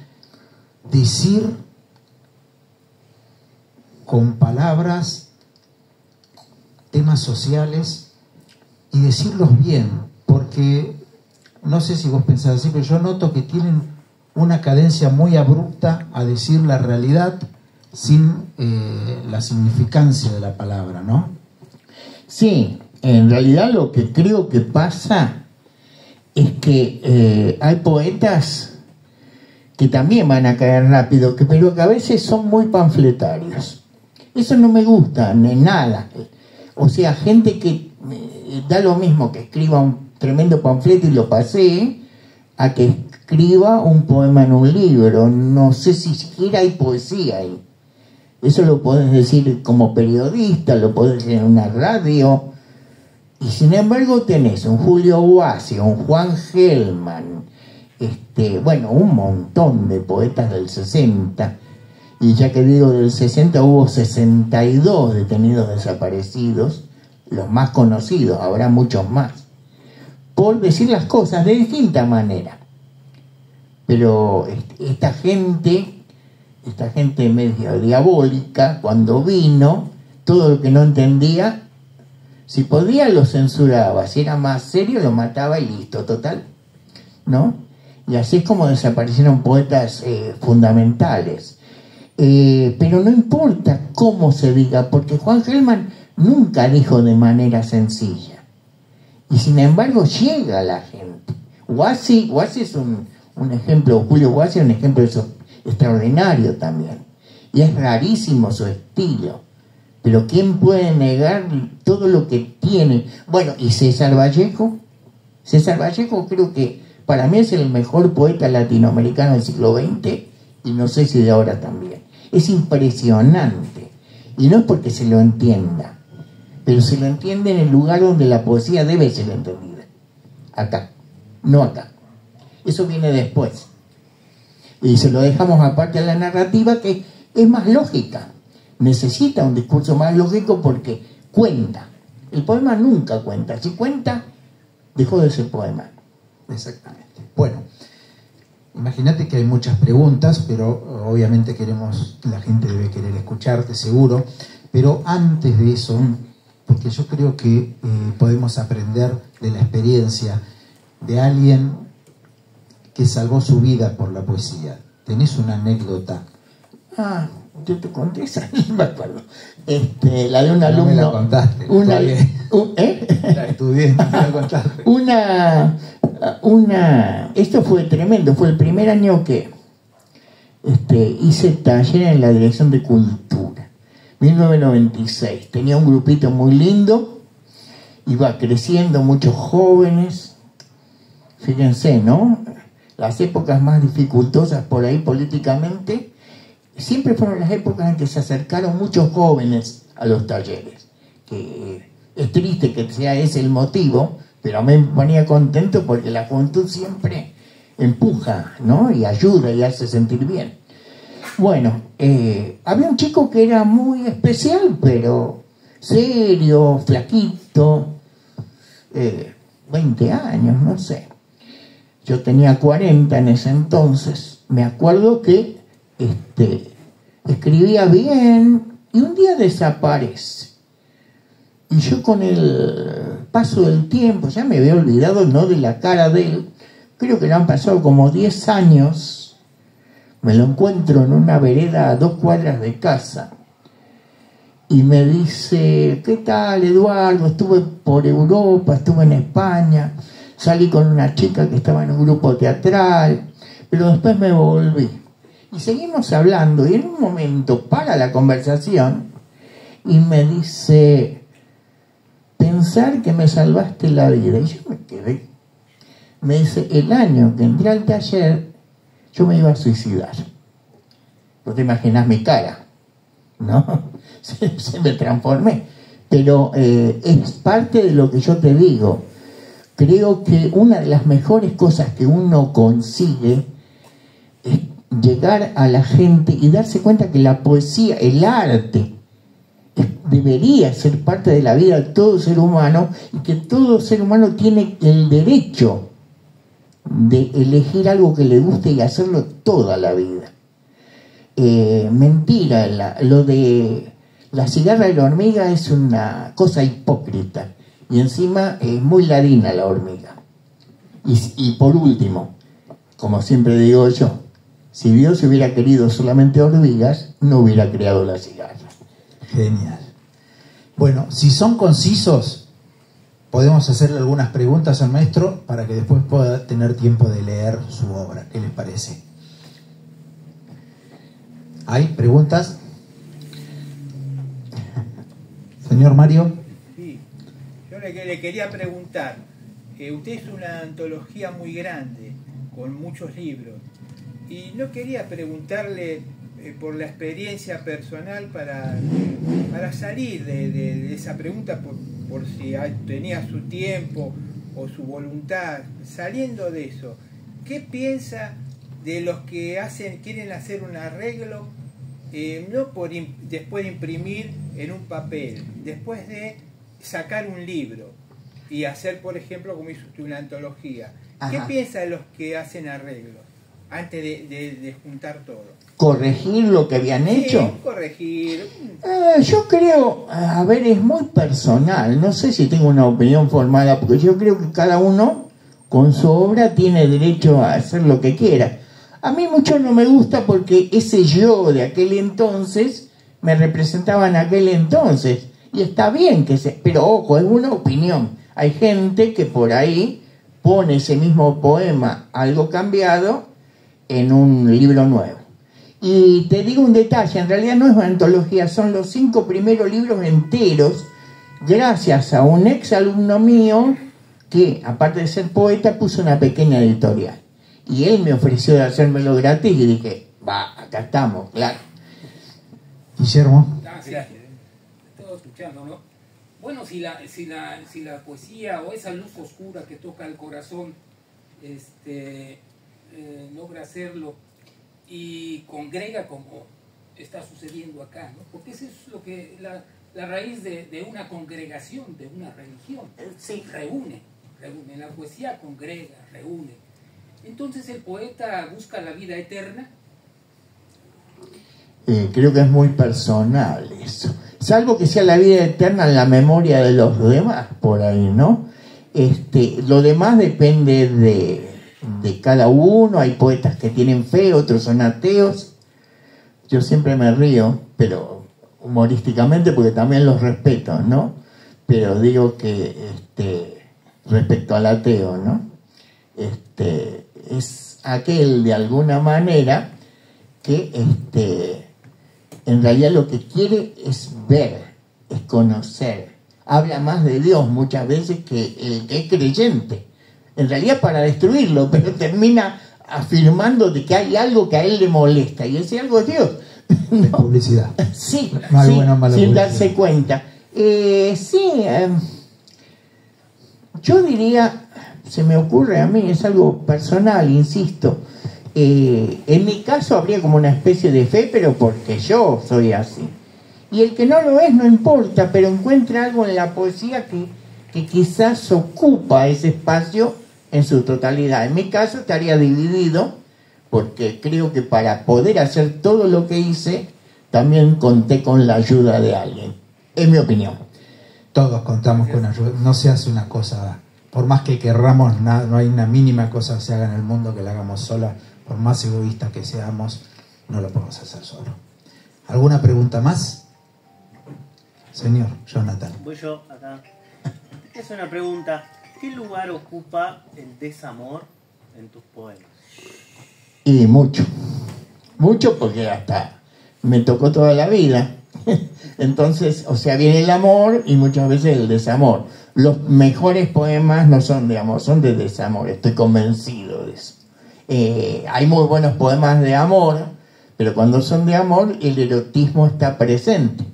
decir con palabras temas sociales y decirlos bien? Porque no sé si vos pensás así, pero yo noto que tienen una cadencia muy abrupta a decir la realidad sin la significancia de la palabra, ¿no? Sí, en realidad lo que creo que pasa es que hay poetas que también van a caer rápido, pero que a veces son muy panfletarios. Eso no me gusta, ni nada. O sea, gente que da lo mismo que escriba un tremendo panfleto y lo pasee, a que escriba un poema en un libro. No sé si siquiera hay poesía ahí. Eso lo podés decir como periodista, lo podés decir en una radio. Y sin embargo tenés un Julio Guassi, un Juan Gelman, bueno, un montón de poetas del 60. Y ya que digo del 60, hubo 62 detenidos desaparecidos, los más conocidos, habrá muchos más, por decir las cosas de distinta manera. Pero esta gente medio diabólica, cuando vino, todo lo que no entendía, si podía lo censuraba, si era más serio lo mataba y listo, total, ¿no? Y así es como desaparecieron poetas fundamentales. Pero no importa cómo se diga, porque Juan Gelman nunca dijo de manera sencilla. Y sin embargo llega a la gente. Guassi es un ejemplo, Julio Guassi es un ejemplo extraordinario también. Y es rarísimo su estilo. Pero ¿quién puede negar todo lo que tiene? Bueno, y César Vallejo creo que para mí es el mejor poeta latinoamericano del siglo XX y no sé si de ahora también. Es impresionante. Y no es porque se lo entienda, pero se lo entiende en el lugar donde la poesía debe ser entendida. Acá, no acá. Eso viene después. Y se lo dejamos aparte a la narrativa, que es más lógica. Necesita un discurso más lógico porque cuenta. El poema nunca cuenta. Si cuenta, dejó de ser poema. Exactamente. Bueno, imagínate que hay muchas preguntas, pero obviamente la gente debe querer escucharte, seguro. Pero antes de eso, porque yo creo que podemos aprender de la experiencia de alguien que salvó su vida por la poesía. ¿Tenés una anécdota? Ah, yo te conté esa, no me acuerdo. La de un alumno. No me la contaste. La estudié, no me la contaste. Esto fue tremendo, fue el primer año que hice taller en la Dirección de Cultura, 1996. Tenía un grupito muy lindo, iba creciendo, muchos jóvenes. Fíjense, ¿no? Las épocas más dificultosas por ahí políticamente siempre fueron las épocas en que se acercaron muchos jóvenes a los talleres. Que es triste que sea ese el motivo, pero me ponía contento porque la juventud siempre empuja, ¿no? Y ayuda y hace sentir bien. Bueno, había un chico que era muy especial, pero serio, flaquito, 20 años, no sé. Yo tenía 40 en ese entonces. Me acuerdo que escribía bien y un día desaparece. Y yo con el paso del tiempo, ya me había olvidado, no de la cara de él, creo que le han pasado como 10 años, me lo encuentro en una vereda a 2 cuadras de casa. Y me dice, ¿qué tal, Eduardo? Estuve por Europa, estuve en España, salí con una chica que estaba en un grupo teatral, pero después me volví. Y seguimos hablando, y en un momento para la conversación y me dice, pensar que me salvaste la vida. Y yo me quedé. Me dice, el año que entré al taller, yo me iba a suicidar. No te imaginas mi cara, ¿no? Se me transformé. Pero es parte de lo que yo te digo. Creo que una de las mejores cosas que uno consigue es llegar a la gente y darse cuenta que la poesía, el arte, debería ser parte de la vida de todo ser humano y que todo ser humano tiene el derecho de elegir algo que le guste y hacerlo toda la vida. Mentira, lo de la cigarra y la hormiga es una cosa hipócrita. Y encima es muy ladina la hormiga. Y por último, como siempre digo yo, si Dios hubiera querido solamente hormigas, no hubiera creado la cigarra. Genial. Bueno, si son concisos, podemos hacerle algunas preguntas al maestro para que después pueda tener tiempo de leer su obra. ¿Qué les parece? ¿Hay preguntas? Señor Mario. Le quería preguntar, usted es una antología muy grande, con muchos libros, y no quería preguntarle por la experiencia personal para salir de esa pregunta, por si tenía su tiempo o su voluntad, saliendo de eso, ¿qué piensa de los que quieren hacer un arreglo, no después de imprimir en un papel, después de sacar un libro y hacer, por ejemplo, como hizo usted, una antología? Ajá. ¿Qué piensa de los que hacen arreglos antes de juntar todo? ¿Corregir lo que habían hecho? Sí, corregir. Yo creo, a ver, es muy personal, no sé si tengo una opinión formada, porque yo creo que cada uno con su obra tiene derecho a hacer lo que quiera. A mí mucho no me gusta porque ese yo de aquel entonces me representaba en aquel entonces. Y está bien pero ojo, es una opinión. Hay gente que por ahí pone ese mismo poema, algo cambiado, en un libro nuevo. Y te digo un detalle, en realidad no es una antología, son los 5 primeros libros enteros, gracias a un ex alumno mío que, aparte de ser poeta, puso una pequeña editorial. Y él me ofreció de hacérmelo gratis y dije, va, acá estamos, claro. Guillermo. Gracias. Escuchando, ¿no? Bueno, si la poesía o esa luz oscura que toca el corazón logra hacerlo y congrega como está sucediendo acá, ¿no? Porque eso es lo que la raíz de una congregación, de una religión. Sí. Reúne. La poesía congrega, reúne. Entonces el poeta busca la vida eterna. Creo que es muy personal eso. Salvo que sea la vida eterna en la memoria de los demás, por ahí, ¿no? Lo demás depende de cada uno. Hay poetas que tienen fe, otros son ateos. Yo siempre me río, pero humorísticamente, porque también los respeto, ¿no? Pero digo que respecto al ateo, ¿no? Es aquel de alguna manera que en realidad lo que quiere es ver, es conocer. Habla más de Dios muchas veces que el que es creyente. En realidad para destruirlo, pero termina afirmando de que hay algo que a él le molesta, y ese algo es Dios. ¿No? Publicidad. Sí, no hay sí, buena o mala sin publicidad. darse cuenta. Yo diría, se me ocurre a mí, es algo personal, insisto. En mi caso habría como una especie de fe, pero porque yo soy así. Y el que no lo es no importa, pero encuentra algo en la poesía que quizás ocupa ese espacio en su totalidad. En mi caso estaría dividido, porque creo que para poder hacer todo lo que hice, también conté con la ayuda de alguien. Es mi opinión. Todos contamos con ayuda. No se hace una cosa, por más que querramos, no hay una mínima cosa que se haga en el mundo que la hagamos sola. Por más egoístas que seamos, no lo podemos hacer solo. ¿Alguna pregunta más? Señor Jonathan. Voy yo acá. Es una pregunta. ¿Qué lugar ocupa el desamor en tus poemas? Y mucho. Mucho, porque hasta me tocó toda la vida. Entonces, o sea, viene el amor y muchas veces el desamor. Los mejores poemas no son de amor, son de desamor. Estoy convencido de eso. Hay muy buenos poemas de amor, pero cuando son de amor, el erotismo está presente.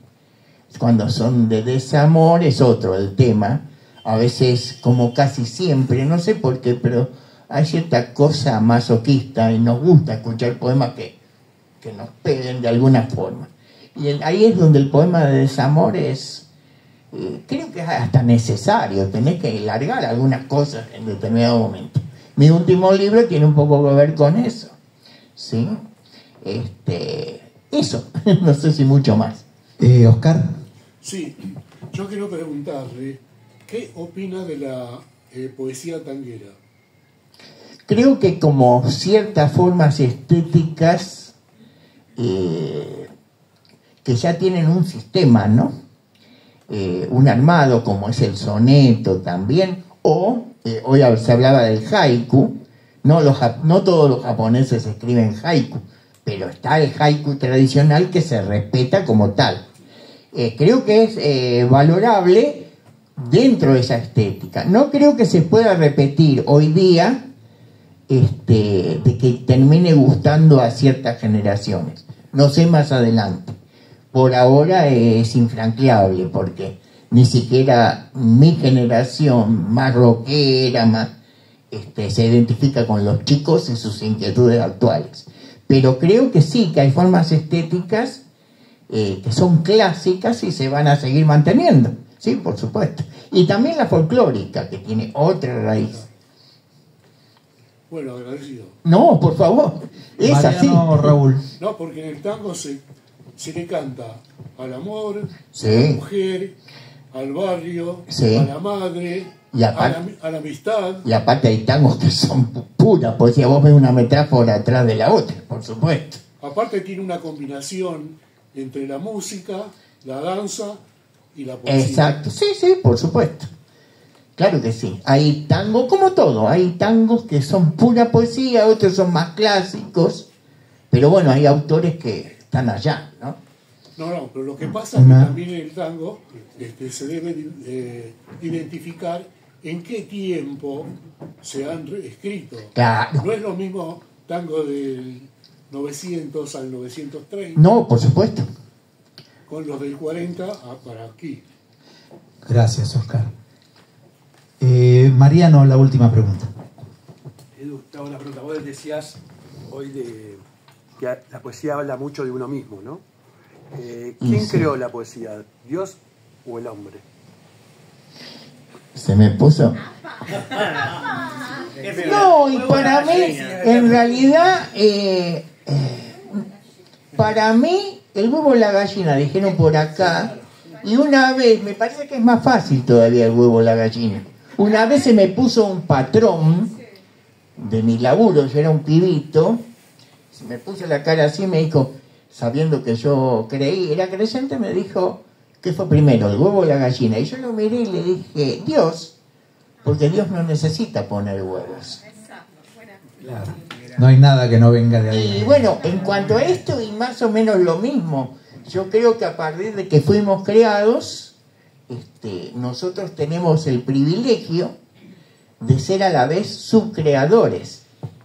Cuando son de desamor es otro el tema. A veces, como casi siempre, no sé por qué, pero hay cierta cosa masoquista y nos gusta escuchar poemas que nos peguen de alguna forma. Y ahí es donde el poema de desamor es, creo que es hasta necesario, tenés que largar algunas cosas en determinado momento. Mi último libro tiene un poco que ver con eso, ¿sí? Eso, no sé si mucho más. Oscar. Sí, yo quiero preguntarle, ¿qué opina de la poesía tanguera? Creo que como ciertas formas estéticas que ya tienen un sistema, ¿no? Un armado como es el soneto también, o hoy se hablaba del haiku, no todos los japoneses escriben haiku, pero está el haiku tradicional que se respeta como tal. Creo que es valorable dentro de esa estética. No creo que se pueda repetir hoy día de que termine gustando a ciertas generaciones. No sé más adelante. Por ahora es infranqueable, porque ni siquiera mi generación más rockera, más, se identifica con los chicos y sus inquietudes actuales. Pero creo que sí, que hay formas estéticas que son clásicas y se van a seguir manteniendo, sí, por supuesto. Y también la folclórica, que tiene otra raíz. Bueno, agradecido. No, por favor, es Mariano, así. Raúl. No, porque en el tango se le canta al amor, Sí. a la mujer, al barrio, Sí. a la madre, Y a aparte, la amistad. y aparte hay tangos que son puras poesía. Vos ves una metáfora atrás de la otra, por supuesto. Aparte tiene una combinación entre la música, la danza y la poesía. Exacto, sí, sí, por supuesto. Claro que sí. Hay tangos, como todo, hay tangos que son pura poesía, otros son más clásicos, pero bueno, hay autores que están allá, ¿no? No, pero lo que pasa es que también en el tango se debe identificar en qué tiempo se han escrito. Claro. No es lo mismo tango del 900 al 930, No, por supuesto. con los del 40 para aquí. Gracias, Oscar. Mariano, la última pregunta. Edu, te hago una pregunta. Vos decías hoy que la poesía habla mucho de uno mismo, ¿no? ¿Quién creó la poesía? ¿Dios o el hombre? Se me puso... No, y para mí, en realidad, para mí, el huevo o la gallina, dijeron por acá, y una vez, me parece que es más fácil todavía el huevo o la gallina, una vez se me puso un patrón de mi laburo. Yo era un pibito, me puse la cara así, me dijo, sabiendo que yo era creyente, me dijo, ¿qué fue primero, el huevo o la gallina? Y yo lo miré y le dije, Dios, porque Dios no necesita poner huevos. Claro. No hay nada que no venga de ahí. Y bueno, en cuanto a esto, y más o menos lo mismo, yo creo que a partir de que fuimos creados, nosotros tenemos el privilegio de ser a la vez subcreadores.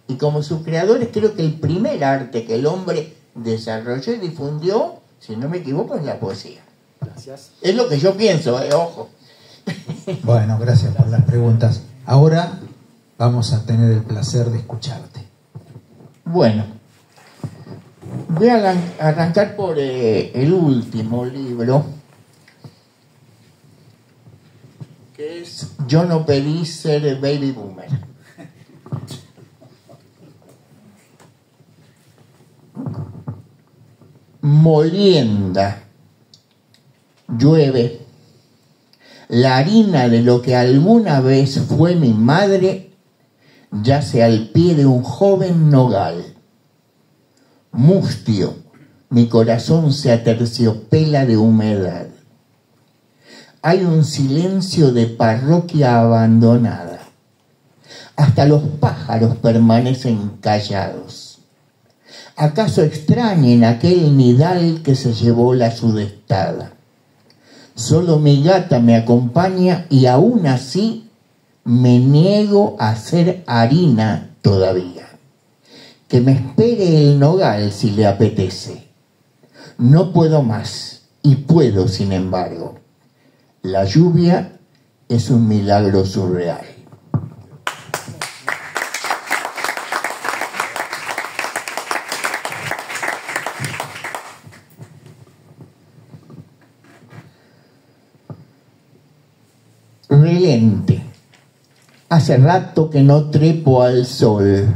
Y como subcreadores, creo que el primer arte que el hombre desarrolló y difundió, si no me equivoco, es la poesía. Gracias. Es lo que yo pienso, ojo. Bueno, gracias por las preguntas. Ahora vamos a tener el placer de escucharte. Bueno, voy a arrancar por el último libro, que es Yo no pedí ser baby boomer. Molienda, llueve, la harina de lo que alguna vez fue mi madre yace al pie de un joven nogal. Mustio, mi corazón se aterciopela de humedad. Hay un silencio de parroquia abandonada. Hasta los pájaros permanecen callados. ¿Acaso extrañen aquel nidal que se llevó la sudestada? Solo mi gata me acompaña y aún así me niego a hacer harina todavía. Que me espere el nogal si le apetece. No puedo más y puedo, sin embargo. La lluvia es un milagro surreal. Relente. Hace rato que no trepo al sol,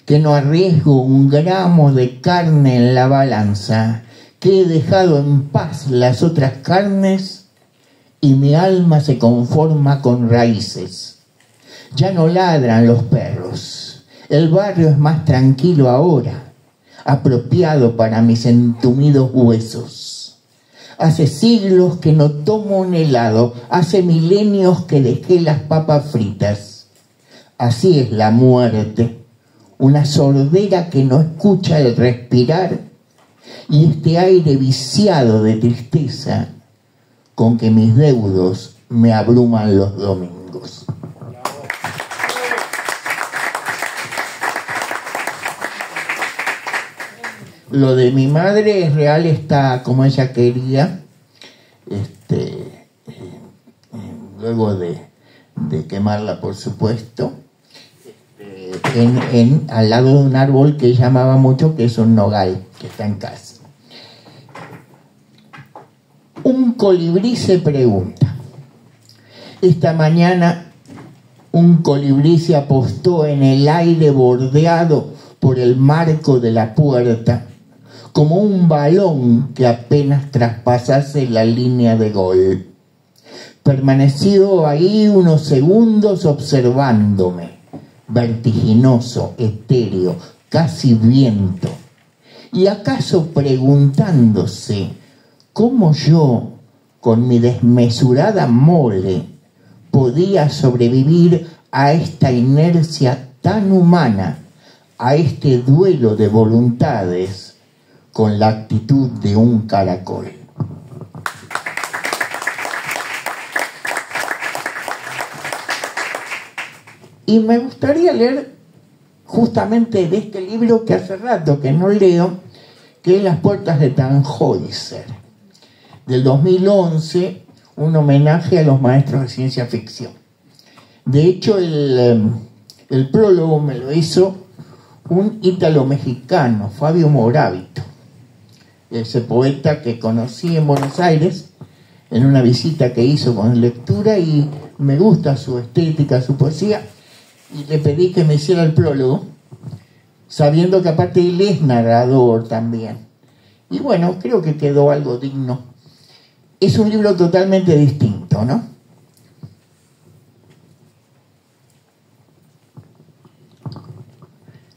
que no arriesgo un gramo de carne en la balanza, que he dejado en paz las otras carnes y mi alma se conforma con raíces. Ya no ladran los perros, el barrio es más tranquilo ahora, apropiado para mis entumidos huesos. Hace siglos que no tomo un helado, hace milenios que dejé las papas fritas. Así es la muerte, una sordera que no escucha el respirar y este aire viciado de tristeza con que mis deudos me abruman los domingos. Lo de mi madre es real, está como ella quería, luego de quemarla, por supuesto. Al lado de un árbol que ella amaba mucho, que es un nogal, que está en casa. Un colibrí se pregunta. Esta mañana un colibrí se apostó en el aire bordeado por el marco de la puerta, como un balón que apenas traspasase la línea de gol. Permaneció ahí unos segundos observándome, vertiginoso, etéreo, casi viento, y acaso preguntándose cómo yo, con mi desmesurada mole, podía sobrevivir a esta inercia tan humana, a este duelo de voluntades, con la actitud de un caracol. Y me gustaría leer justamente de este libro que hace rato que no leo, que es Las puertas de Tannhäuser, del 2011, un homenaje a los maestros de ciencia ficción. De hecho, el prólogo me lo hizo un ítalo-mexicano, Fabio Moravito, ese poeta que conocí en Buenos Aires en una visita que hizo con lectura, y me gusta su estética, su poesía, y le pedí que me hiciera el prólogo, sabiendo que aparte él es narrador también. Y bueno, creo que quedó algo digno. Es un libro totalmente distinto, ¿no?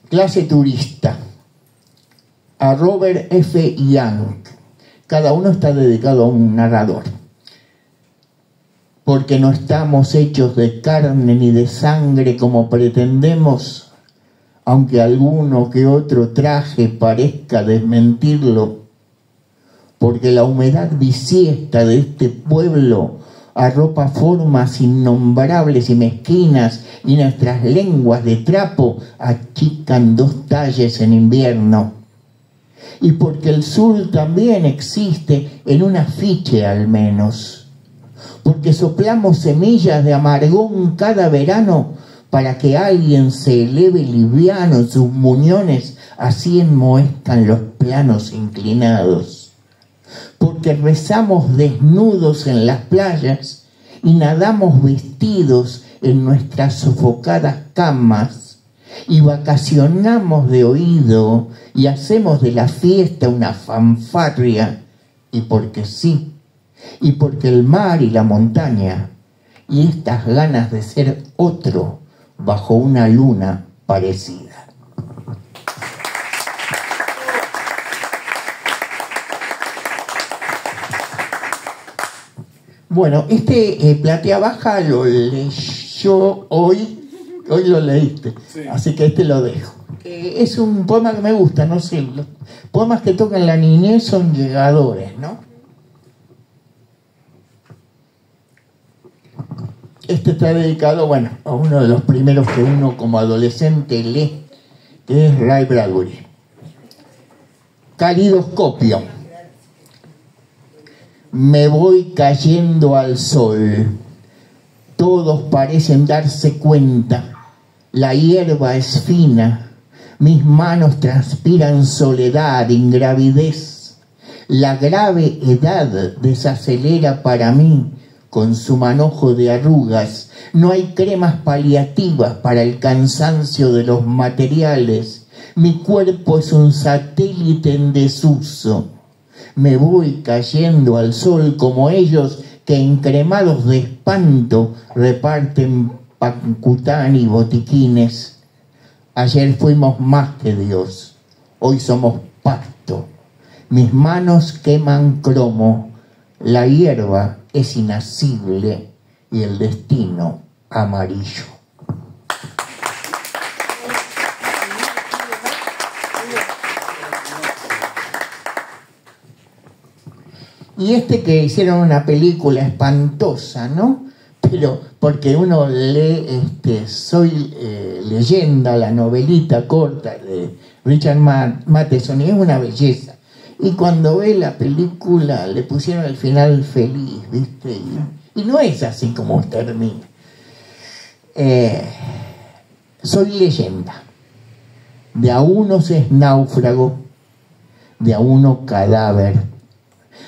Clase turista. A Robert F. Young. Cada uno está dedicado a un narrador. Porque no estamos hechos de carne ni de sangre como pretendemos, aunque alguno que otro traje parezca desmentirlo. Porque la humedad bisiesta de este pueblo arropa formas innombrables y mezquinas, y nuestras lenguas de trapo achican 2 talles en invierno. Y porque el sur también existe en un afiche al menos. Porque soplamos semillas de amargón cada verano para que alguien se eleve liviano en sus muñones, así enmohezcan los planos inclinados. Porque rezamos desnudos en las playas y nadamos vestidos en nuestras sofocadas camas, y vacacionamos de oído y hacemos de la fiesta una fanfarria, y porque sí, y porque el mar y la montaña y estas ganas de ser otro bajo una luna parecida. Bueno, Platea Baja lo leyó hoy lo leíste, sí. Así que lo dejo. Es un poema que me gusta, no sé, los poemas que tocan la niñez son llegadores, ¿no? Está dedicado, bueno, a uno de los primeros que uno como adolescente lee, que es Ray Bradbury. Calidoscopio. Me voy cayendo al sol. Todos parecen darse cuenta. La hierba es fina. Mis manos transpiran soledad, ingravidez. La grave edad desacelera para mí con su manojo de arrugas. No hay cremas paliativas para el cansancio de los materiales. Mi cuerpo es un satélite en desuso. Me voy cayendo al sol como ellos que encremados de espanto reparten pancután y botiquines. Ayer fuimos más que Dios, hoy somos pasto. Mis manos queman cromo, la hierba es inasible y el destino amarillo. Y que hicieron una película espantosa, ¿no? Pero porque uno lee Soy Leyenda, la novelita corta de Richard Matheson, y es una belleza. Y cuando ve la película le pusieron el final feliz, ¿viste? Y no es así como termina. Soy leyenda. De a unos es náufrago, de a uno cadáver.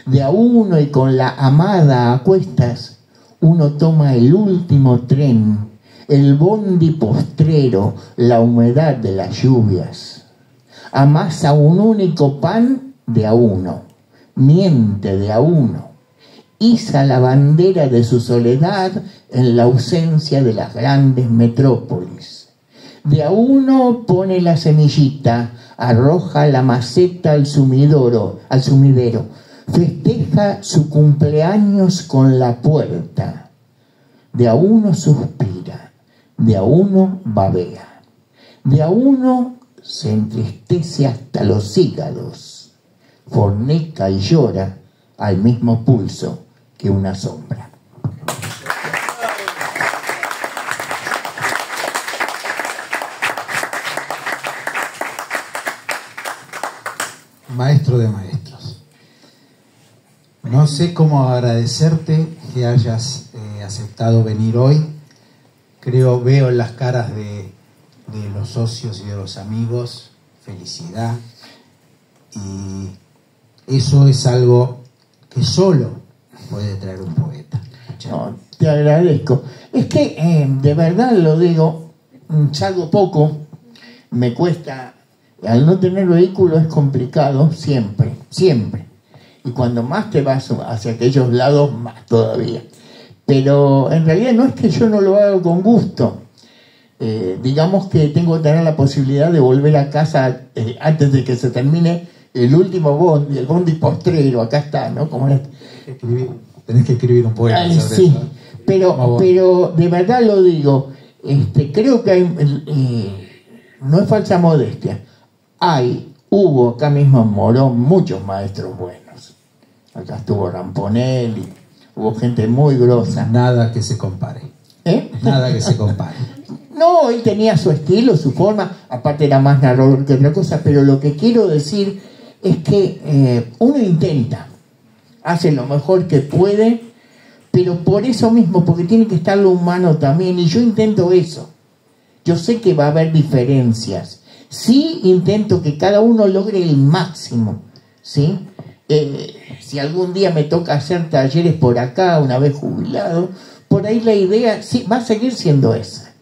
De a uno y con la amada a cuestas, uno toma el último tren, el bondi postrero, la humedad de las lluvias. Amasa un único pan de a uno, miente de a uno, iza la bandera de su soledad en la ausencia de las grandes metrópolis. De a uno pone la semillita, arroja la maceta al sumidero, festeja su cumpleaños con la puerta. De a uno suspira, de a uno babea, de a uno se entristece hasta los hígados, fornica y llora al mismo pulso que una sombra. Maestro de maestros. No sé cómo agradecerte que hayas aceptado venir hoy. Veo en las caras de los socios y de los amigos felicidad, y eso es algo que solo puede traer un poeta. No, te agradezco. Es que de verdad lo digo, salgo poco, me cuesta, al no tener vehículo es complicado siempre. Y cuando más te vas hacia aquellos lados, más todavía. Pero en realidad no es que yo no lo haga con gusto. digamos que tengo que tener la posibilidad de volver a casa antes de que se termine el último bondi, el bondi postrero, acá está, ¿no? Como tenés que escribir un poema sobre sí, eso. pero de verdad lo digo, creo que hay, no es falsa modestia, hubo acá mismo en Morón muchos maestros buenos. Acá estuvo Ramponelli, hubo gente muy grosa. Nada que se compare. Nada que se compare. No, él tenía su estilo, su forma, aparte era más narrador que otra cosa, pero lo que quiero decir es que uno intenta, hace lo mejor que puede, pero por eso mismo, porque tiene que estar lo humano también, y yo intento eso. Yo sé que va a haber diferencias. Sí intento que cada uno logre el máximo, ¿sí? Si algún día me toca hacer talleres por acá, una vez jubilado, por ahí la idea sí, va a seguir siendo esa.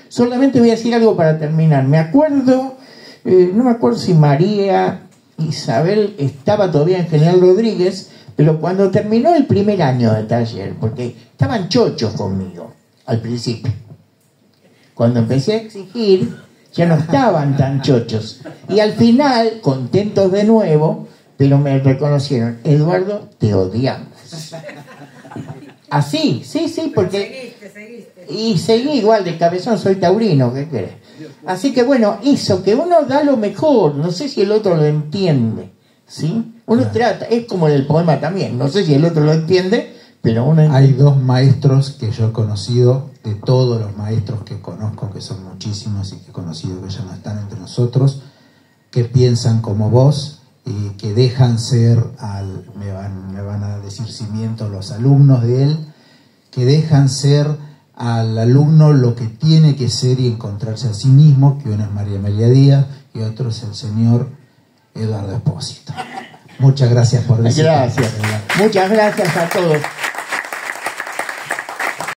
Solamente voy a decir algo para terminar. Me acuerdo, no me acuerdo si María Isabel estaba todavía en General Rodríguez, pero cuando terminó el primer año de taller, porque estaban chochos conmigo al principio. Cuando empecé a exigir, ya no estaban tan chochos. Y al final, contentos de nuevo, pero me reconocieron: Eduardo, te odiamos. Así, sí, porque... Seguiste. Y seguí igual de cabezón, soy taurino, ¿qué querés? Así que bueno, eso, que uno da lo mejor, no sé si el otro lo entiende, ¿sí? Uno trata, es como en el poema también, no sé si el otro lo entiende, pero uno entiende. Hay dos maestros que yo he conocido, de todos los maestros que conozco, que son muchísimos y que he conocido que ya no están entre nosotros, que piensan como vos y que dejan ser, me van a decir Cimiento, los alumnos de él, que dejan ser al alumno lo que tiene que ser y encontrarse a sí mismo, que uno es María Amelia Díaz y otro es el señor Eduardo Espósito. Muchas gracias por decir. Gracias. Muchas gracias a todos.